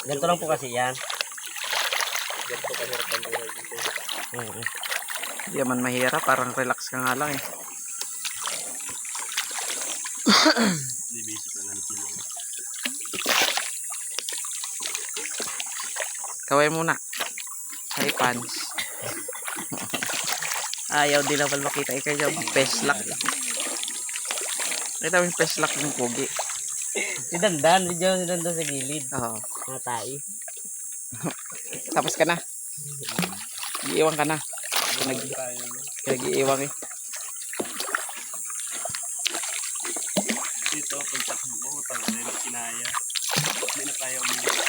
Ganito lang po kasi yan. Ganito kahirap ang buhay dito. Hindi man mahirap, parang relax ka nga lang eh. Hindi basic na lang kilo. Kaway muna. Hey pants. Ayaw din naman makita ikaw yung peslak. Kita mo yung peslak ng pugi. Si Dandan, video si Dandan sa gilid. Oo. Mga tayo. Tapos ka na. Iiwan ka na. Nag-iiwang eh. Dito, pagtakbo ko, tanga na yung kinaya. Hindi na kaya umiyak.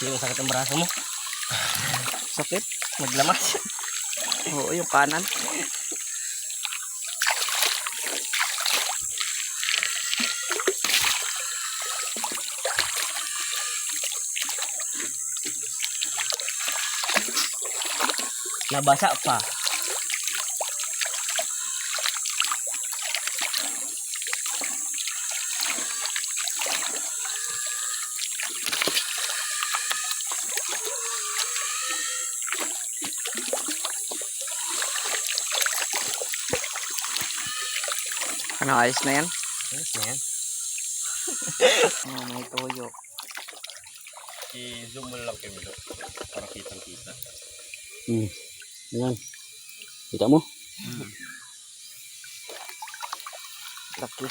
Hindi mo sakit ang braso mo. Sakit. Maglamas. Oo, yung kanan. Nabasa pa. Ano, ayos na yan? Ayos na yan. Oh, may toyo. I-zoom mo lang kayo dito. Para kitang-kita. Yan. Kita mo? Laki.